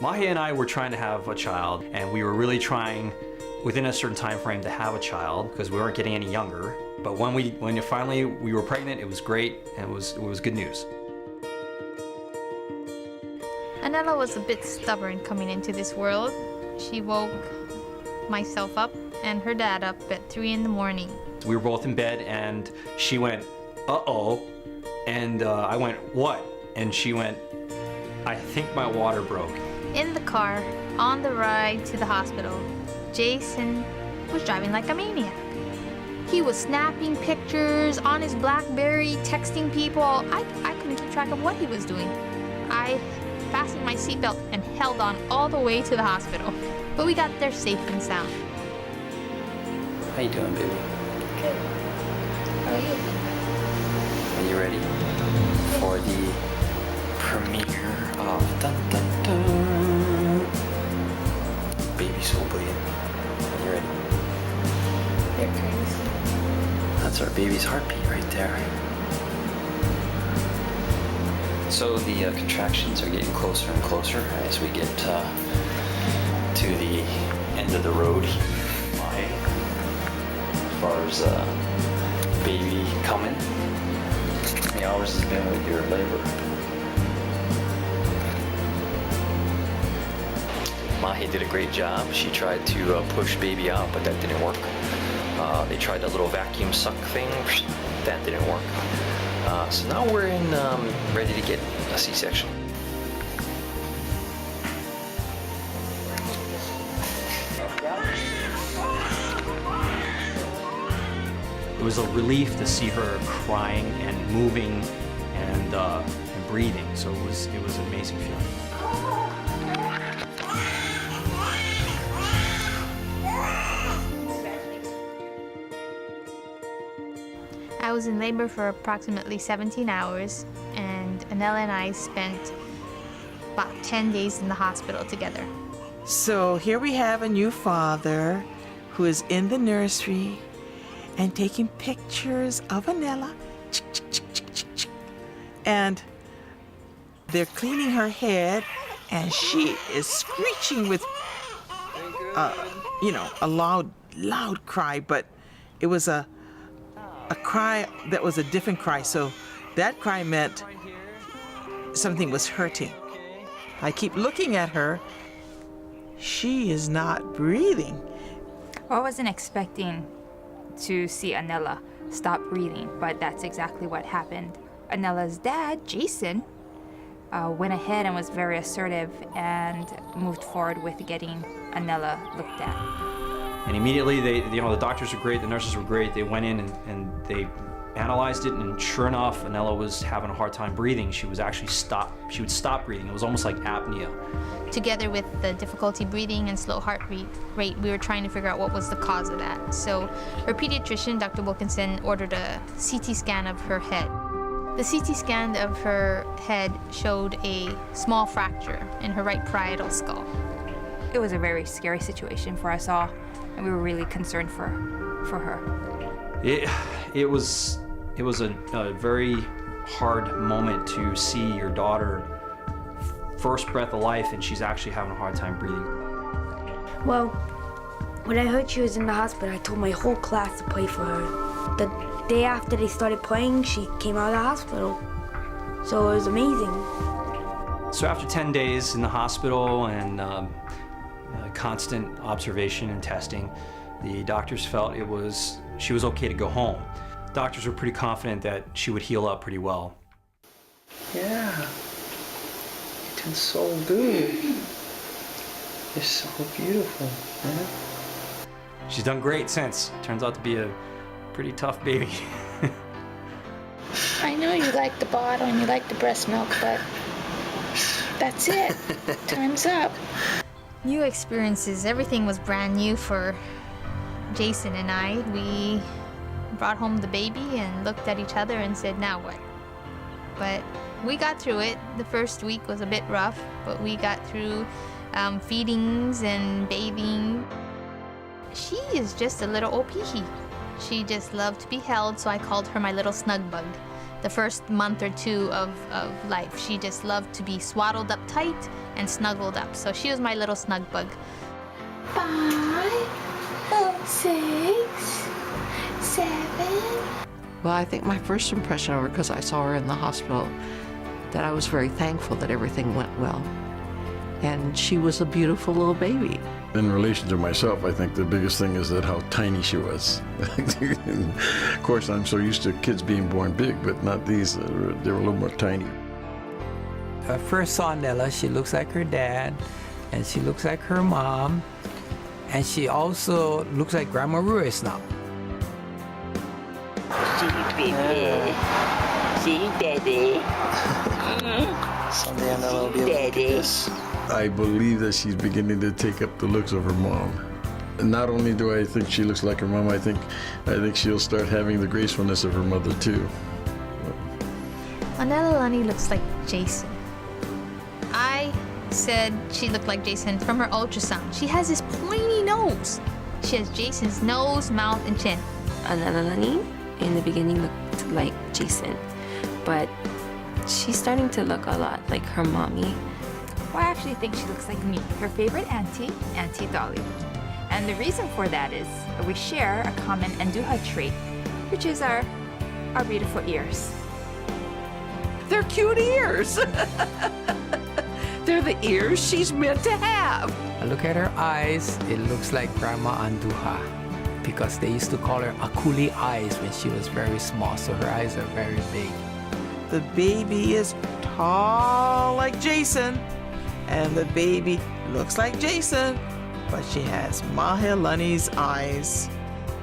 Mahi and I were trying to have a child, and we were really trying within a certain time frame to have a child because we weren't getting any younger. But when finally we were pregnant, it was great, and it was good news. Anela was a bit stubborn coming into this world. She woke myself up and her dad up at 3 in the morning. We were both in bed, and she went, "Uh-oh," and I went, "What?" And she went, "I think my water broke." In the car, on the ride to the hospital, Jason was driving like a maniac. He was snapping pictures on his BlackBerry, texting people. I couldn't keep track of what he was doing. I fastened my seatbelt and held on all the way to the hospital. But we got there safe and sound. How you doing, baby? Good. How are you? Are you ready for the premiere of Dun Dun Dun? Baby Soul Bleed. Are you ready? They're crazy. That's our baby's heartbeat right there. So the contractions are getting closer and closer as we get to the end of the road. As far as baby coming, how many hours has it been with your labor? Mahi did a great job. She tried to push baby out, but that didn't work. They tried that little vacuum suck thing. That didn't work. So now we're ready to get a C-section. It was a relief to see her crying and moving and breathing. So it was an amazing feeling. I was in labor for approximately 17 hours, and Anela and I spent about 10 days in the hospital together. So here we have a new father who is in the nursery and taking pictures of Anela. And they're cleaning her head, and she is screeching with, a loud cry, but it was a cry that was a different cry. So that cry meant something was hurting. I keep looking at her. She is not breathing. I wasn't expecting to see Anela stop breathing, but that's exactly what happened. Anela's dad, Jason, went ahead and was very assertive and moved forward with getting Anela looked at. And immediately, the doctors were great, the nurses were great. They went in and they analyzed it, and sure enough, Anela was having a hard time breathing. She would stop breathing. It was almost like apnea. Together with the difficulty breathing and slow heart rate, we were trying to figure out what was the cause of that. So her pediatrician, Dr. Wilkinson, ordered a CT scan of her head. The CT scan of her head showed a small fracture in her right parietal skull. It was a very scary situation for us all, and we were really concerned for her. It was a very hard moment to see your daughter first breath of life, and she's actually having a hard time breathing. Well, when I heard she was in the hospital, I told my whole class to pray for her. The day after they started praying, she came out of the hospital. So it was amazing. So after 10 days in the hospital and constant observation and testing, the doctors felt she was okay to go home. Doctors were pretty confident that she would heal up pretty well. Yeah, you did so good. You're so beautiful, man. She's done great since. Turns out to be a pretty tough baby. I know you like the bottle and you like the breast milk, but that's it. Time's up. New experiences, everything was brand new for Jason and I. We brought home the baby and looked at each other and said, now what? But we got through it. The first week was a bit rough, but we got through feedings and bathing. She is just a little old peehee. She just loved to be held, so I called her my little snug bug. the first month or two of life. She just loved to be swaddled up tight and snuggled up. So she was my little snug bug. 5, 6, 7. Well, I think my first impression of her, because I saw her in the hospital, that I was very thankful that everything went well. And she was a beautiful little baby. In relation to myself, I think the biggest thing is that how tiny she was. Of course, I'm so used to kids being born big, but not these. They were a little more tiny. I first saw Nella, she looks like her dad, and she looks like her mom, and she also looks like Grandma Ruiz now. Someday Anela will be able to get this. I believe that she's beginning to take up the looks of her mom. And not only do I think she looks like her mom, I think she'll start having the gracefulness of her mother too. Anelalani looks like Jason. I said she looked like Jason from her ultrasound. She has this pointy nose. She has Jason's nose, mouth, and chin. Anelalani in the beginning looked like Jason, but she's starting to look a lot like her mommy. Well, I actually think she looks like me, her favorite auntie, Auntie Dolly. And the reason for that is we share a common Nduha trait, which is our beautiful ears. They're cute ears. They're the ears she's meant to have. I look at her eyes, it looks like Grandma Anduha, because they used to call her Akuli eyes when she was very small, so her eyes are very big. The baby is tall like Jason, and the baby looks like Jason, but she has Mahelani's eyes.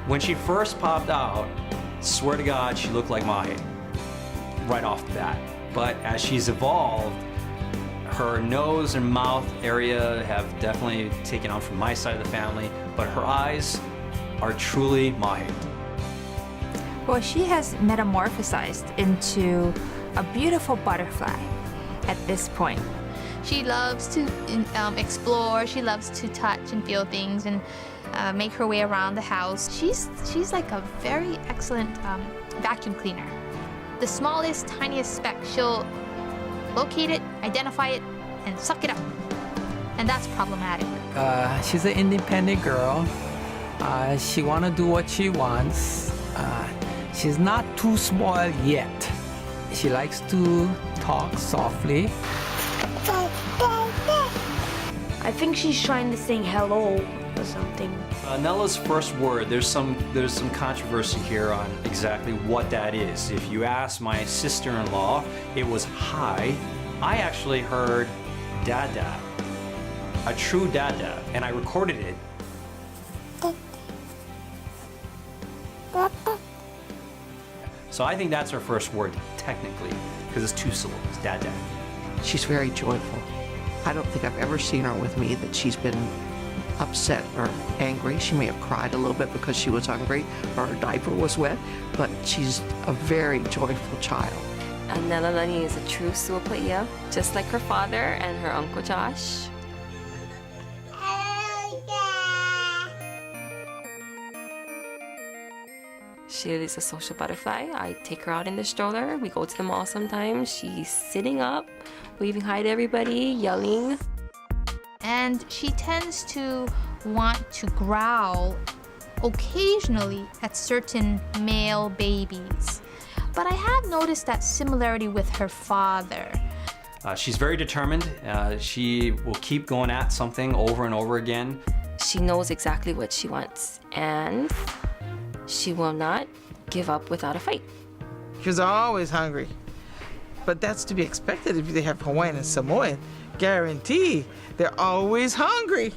When she first popped out, swear to God, she looked like Mahe right off the bat. But as she's evolved, her nose and mouth area have definitely taken on from my side of the family, but her eyes are truly Mahe. Well, she has metamorphosized into a beautiful butterfly at this point. She loves to explore. She loves to touch and feel things and make her way around the house. She's like a very excellent vacuum cleaner. The smallest, tiniest speck, she'll locate it, identify it, and suck it up. And that's problematic. She's an independent girl. She want to do what she wants. She's not too spoiled yet. She likes to talk softly. I think she's trying to sing hello or something. Nella's first word, there's some controversy here on exactly what that is. If you ask my sister-in-law, it was hi. I actually heard dada, a true dada, and I recorded it. So I think that's her first word, technically, because it's 2 syllables, dada. She's very joyful. I don't think I've ever seen her with me that she's been upset or angry. She may have cried a little bit because she was hungry or her diaper was wet, but she's a very joyful child. Anelalani is a true Suapaia, just like her father and her Uncle Josh. She is a social butterfly. I take her out in the stroller. We go to the mall sometimes. She's sitting up, waving hi to everybody, yelling. And she tends to want to growl occasionally at certain male babies. But I have noticed that similarity with her father. She's very determined. She will keep going at something over and over again. She knows exactly what she wants, and she will not give up without a fight. She's always hungry. But that's to be expected if they have Hawaiian and Samoan. Guarantee they're always hungry.